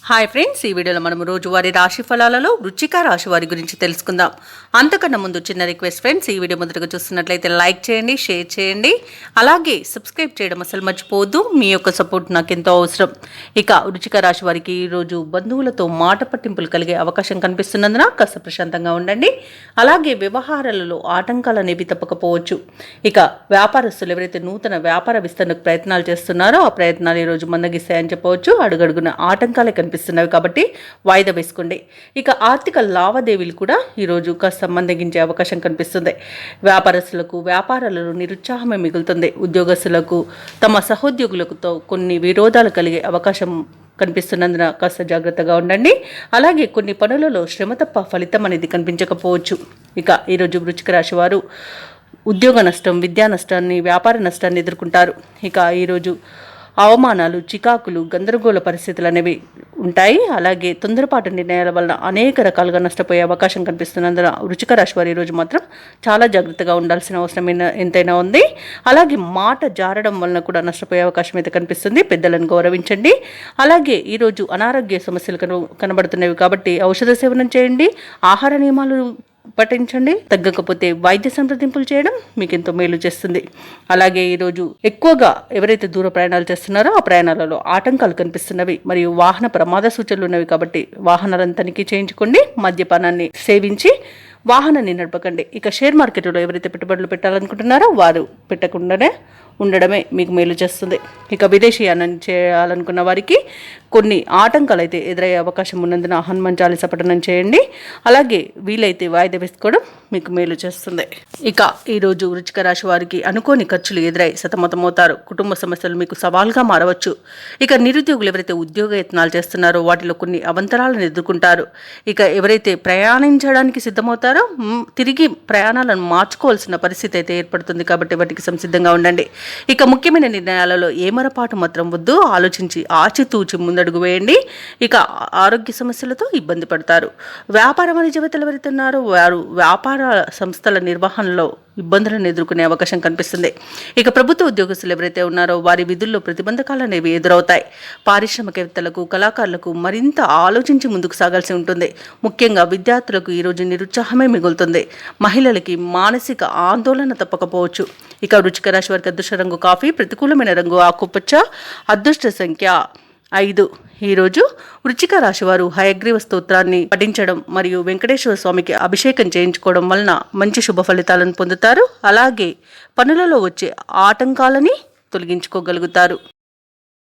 Hi friends, ఈ వీడియోలో మనం రోజువారీ రాశి ఫలాలలో వృశ్చిక రాశి వారి గురించి తెలుసుకుందాం. అంతకన్నా ముందు చిన్న రిక్వెస్ట్ ఫ్రెండ్స్, ఈ వీడియో మొదటగా చూస్తున్నట్లయితే లైక్ చేయండి, షేర్ చేయండి, అలాగే సబ్స్క్రైబ్ చేయడం అసలు మర్చిపోవద్దు. మీ యొక్క సపోర్ట్ నాకు ఎంతో అవసరం. ఇక వృశ్చిక రాశి వారికి ఈరోజు బంధువులతో మాట పట్టింపులు కలిగే అవకాశం కనిపిస్తున్నందున కాస్త ప్రశాంతంగా ఉండండి. అలాగే వ్యవహారాలలో ఆటంకాలు అనేవి తప్పకపోవచ్చు. ఇక వ్యాపారస్తులు ఎవరైతే నూతన వ్యాపార విస్తరణకు ప్రయత్నాలు చేస్తున్నారో ఆ ప్రయత్నాలు ఈరోజు మందగిస్తాయని చెప్పవచ్చు. అడుగడుగున ఆటంకాలే కనిపిస్తున్నవి కాబట్టి వాయిదా వేసుకోండి. ఇక ఆర్థిక లావాదేవీలు కూడా ఈరోజు కాస్త మందగించే అవకాశం కనిపిస్తుంది. వ్యాపారస్తులకు వ్యాపారాలలో నిరుత్సాహమే మిగులుతుంది. ఉద్యోగస్తులకు తమ సహోద్యోగులతో కొన్ని విరోధాలు కలిగే అవకాశం కనిపిస్తున్నందున కాస్త జాగ్రత్తగా ఉండండి. అలాగే కొన్ని పనులలో శ్రమ తప్ప ఫలితం అనేది కనిపించకపోవచ్చు. ఇక ఈరోజు వృశ్చిక రాశి వారు ఉద్యోగ నష్టం, విద్యా నష్టాన్ని, వ్యాపార నష్టాన్ని ఎదుర్కొంటారు. ఇక ఈరోజు అవమానాలు, చికాకులు, గందరగోళ పరిస్థితులు అనేవి ఉంటాయి. అలాగే తొందరపాటు నిర్ణయాల వలన అనేక రకాలుగా నష్టపోయే అవకాశం కనిపిస్తున్నందున వృశ్చిక రాశి వారు ఈరోజు మాత్రం చాలా జాగ్రత్తగా ఉండాల్సిన అవసరం ఎంతైనా ఉంది. అలాగే మాట జారడం వలన కూడా నష్టపోయే అవకాశం అయితే కనిపిస్తుంది. పెద్దలను గౌరవించండి. అలాగే ఈరోజు అనారోగ్య సమస్యలు కనబడుతున్నవి కాబట్టి ఔషధ సేవనం చేయండి. ఆహార నియమాలు పఠించండి. తగ్గకపోతే వైద్య సంప్రదింపులు చేయడం మీకు ఎంతో మేలు చేస్తుంది. అలాగే ఈరోజు ఎక్కువగా ఎవరైతే దూర ప్రయాణాలు చేస్తున్నారో ఆ ప్రయాణాలలో ఆటంకాలు కనిపిస్తున్నవి మరియు వాహన ప్రమాద సూచనలు ఉన్నవి కాబట్టి వాహనాలను తనిఖీ చేయించుకోండి. మద్యపానాన్ని సేవించి వాహనాన్ని నడపకండి. ఇక షేర్ మార్కెట్లో ఎవరైతే పెట్టుబడులు పెట్టాలనుకుంటున్నారో వారు పెట్టకుండానే ఉండడమే మీకు మేలు చేస్తుంది. ఇక విదేశీయానం చేయాలనుకున్న వారికి కొన్ని ఆటంకాలు అయితే ఎదురయ్యే అవకాశం ఉన్నందున హనుమాన్ చాలీసా పఠనం చేయండి. అలాగే వీలైతే వాయిదా వేసుకోవడం మీకు మేలు చేస్తుంది. ఇక ఈరోజు వృశ్చిక రాశి వారికి అనుకోని ఖర్చులు ఎదురై సతమతమవుతారు. కుటుంబ సమస్యలు మీకు సవాల్గా మారవచ్చు. ఇక నిరుద్యోగులు ఎవరైతే ఉద్యోగ యత్నాలు చేస్తున్నారో వాటిలో కొన్ని అవంతరాలను ఎదుర్కొంటారు. ఇక ఎవరైతే ప్రయాణించడానికి సిద్ధమవుతారో తిరిగి ప్రయాణాలను మార్చుకోవాల్సిన పరిస్థితి అయితే ఏర్పడుతుంది కాబట్టి వాటికి సంసిద్ధంగా ఉండండి. ఇక ముఖ్యమైన నిర్ణయాలలో ఏమరపాటు మాత్రం వద్దు. ఆలోచించి ఆచితూచి ముందడుగు వేయండి. ఇక ఆరోగ్య సమస్యలతో ఇబ్బంది పడతారు. వ్యాపార వాణిజ్యవేత్తలు ఎవరైతే ఉన్నారో వారు వ్యాపార సంస్థల నిర్వహణలో ఇబ్బందులను ఎదుర్కొనే అవకాశం కనిపిస్తుంది. ఇక ప్రభుత్వ ఉద్యోగస్తులు ఎవరైతే ఉన్నారో వారి విధుల్లో ప్రతిబంధకాలు అనేవి ఎదురవుతాయి. పారిశ్రామికవేత్తలకు, కళాకారులకు మరింత ఆలోచించి ముందుకు సాగాల్సి ఉంటుంది. ముఖ్యంగా విద్యార్థులకు ఈరోజు నిరుత్సాహమే మిగులుతుంది. మహిళలకి మానసిక ఆందోళన తప్పకపోవచ్చు. ఇక వృశ్చిక రాశి వారికి అదృష్ట రంగు కాఫీ, ప్రతికూలమైన రంగు ఆకుపచ్చ, అదృష్ట సంఖ్య 5. ఈరోజు వృశ్చిక రాశి వారు హయగ్రీవ స్తోత్రాన్ని పఠించడం మరియు వెంకటేశ్వర స్వామికి అభిషేకం చేయించుకోవడం వలన మంచి శుభ ఫలితాలను పొందుతారు. అలాగే పనులలో వచ్చే ఆటంకాలని తొలగించుకోగలుగుతారు.